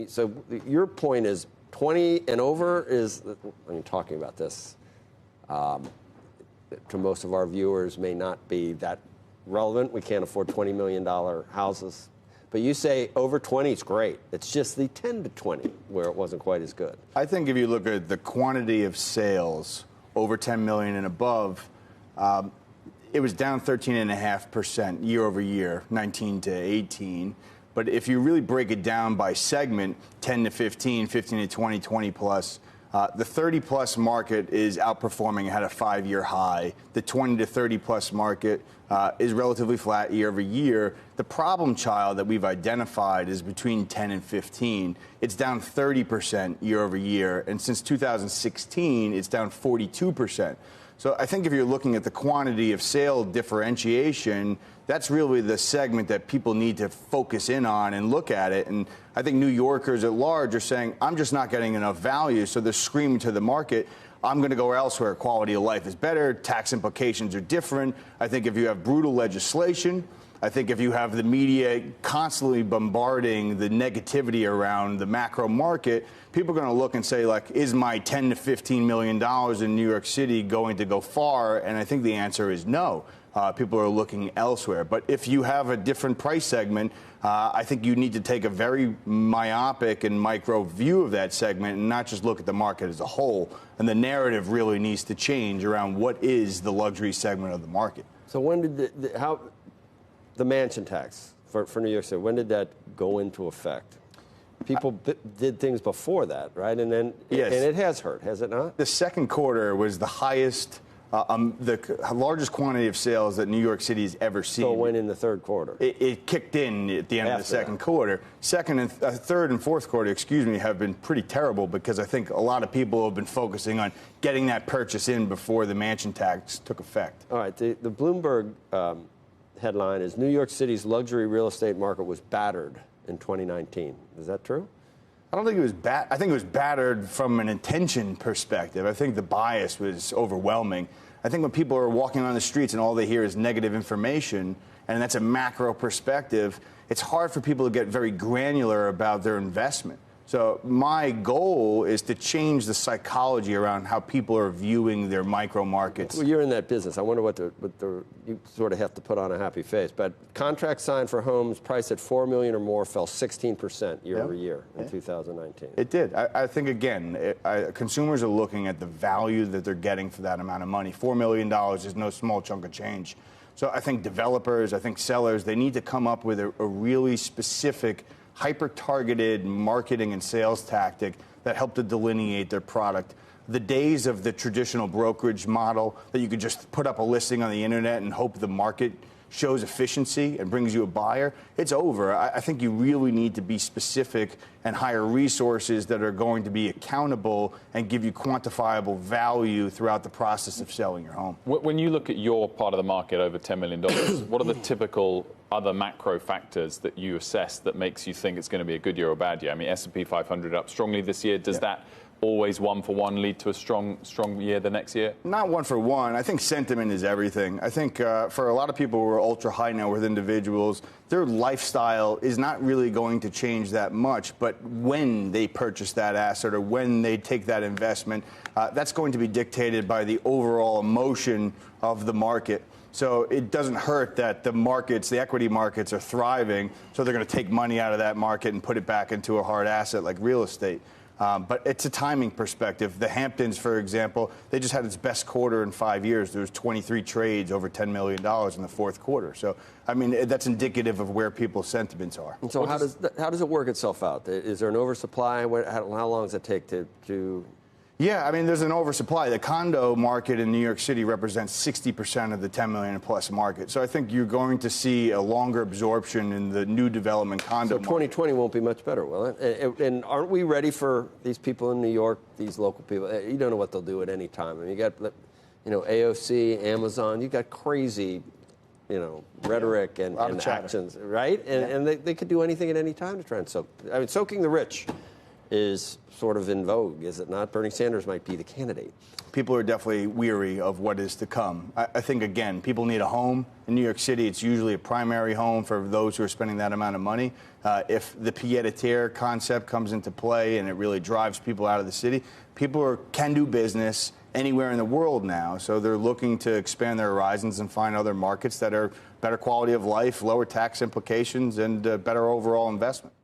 So your point is 20 and over is, talking about this to most of our viewers may not be that relevant. We can't afford $20 million houses. But you say over 20 is great. It's just the 10 to 20 where it wasn't quite as good. I think if you look at the quantity of sales over 10 million and above, it was down 13.5% year over year, 19 to 18. But if you really break it down by segment, 10 to 15, 15 to 20, 20 plus, the 30 plus market is outperforming at a 5-year high. The 20 to 30 plus market is relatively flat year over year. The problem child that we've identified is between 10 and 15. It's down 30% year over year. And since 2016, it's down 42%. So I think if you're looking at the quantity of sale differentiation, that's really the segment that people need to focus in on and look at it. And I think New Yorkers at large are saying, I'm just not getting enough value. So they're screaming to the market, I'm going to go elsewhere. Quality of life is better. Tax implications are different. I think if you have brutal legislation, I think if you have the media constantly bombarding the negativity around the macro market, people are going to look and say, like, is my $10 to $15 million in New York City going to go far? And I think the answer is no. People are looking elsewhere. But if you have a different price segment, I think you need to take a very myopic and micro view of that segment and not just look at the market as a whole. And the narrative really needs to change around what is the luxury segment of the market. So when did the mansion tax for New York City, when did that go into effect? People did things before that, right? And then, yes. And it has hurt, has it not? The second quarter was the highest, the largest quantity of sales that New York City has ever seen. So it went in the third quarter. It kicked in at the end of the second quarter. Second and third and fourth quarter, have been pretty terrible because I think a lot of people have been focusing on getting that purchase in before the mansion tax took effect. All right, the Bloomberg headline is New York City's luxury real estate market was battered in 2019. Is that true? I don't think it was bad. I think it was battered from an intention perspective. I think the bias was overwhelming. I think when people are walking on the streets and all they hear is negative information, and that's a macro perspective, it's hard for people to get very granular about their investment. So my goal is to change the psychology around how people are viewing their micro markets. Well, you're in that business. I wonder what you sort of have to put on a happy face. But contracts signed for homes priced at $4 million or more fell 16% year over year in 2019. It did. I think, again, consumers are looking at the value that they're getting for that amount of money. $4 million is no small chunk of change. So I think developers, I think sellers, they need to come up with a really specific hyper-targeted marketing and sales tactic that help to delineate their product. The days of the traditional brokerage model that you could just put up a listing on the internet and hope the market shows efficiency and brings you a buyer, it's over. I think you really need to be specific and hire resources that are going to be accountable and give you quantifiable value throughout the process of selling your home. When you look at your part of the market over $10 million, what are the typical other macro factors that you assess that makes you think it's going to be a good year or a bad year? I mean, S&P 500 up strongly this year. Does that always one for one lead to a strong year the next year? Not one for one. I think sentiment is everything. I think for a lot of people who are ultra high net worth individuals, their lifestyle is not really going to change that much. But when they purchase that asset or when they take that investment, that's going to be dictated by the overall emotion of the market. So it doesn't hurt that the markets, the equity markets are thriving. So they're going to take money out of that market and put it back into a hard asset like real estate. But it's a timing perspective. The Hamptons, for example, they just had its best quarter in 5 years. There was 23 trades over $10 million in the fourth quarter. So, I mean, that's indicative of where people's sentiments are. And so how does it work itself out? Is there an oversupply? How long does it take to Yeah, I mean, there's an oversupply. The condo market in New York City represents 60% of the 10 million plus market. So I think you're going to see a longer absorption in the new development condo market. 2020 won't be much better, will it? And aren't we ready for these people in New York, these local people? You don't know what they'll do at any time. I mean, you got, AOC, Amazon, you got crazy, rhetoric and actions, right? And they could do anything at any time to try and soak. I mean, soaking the rich is sort of in vogue, is it not? Bernie Sanders might be the candidate. People are definitely weary of what is to come. I think, again, people need a home. In New York City, it's usually a primary home for those who are spending that amount of money. If the pied-à-terre concept comes into play and it really drives people out of the city, people can do business anywhere in the world now. So they're looking to expand their horizons and find other markets that are better quality of life, lower tax implications, and better overall investment.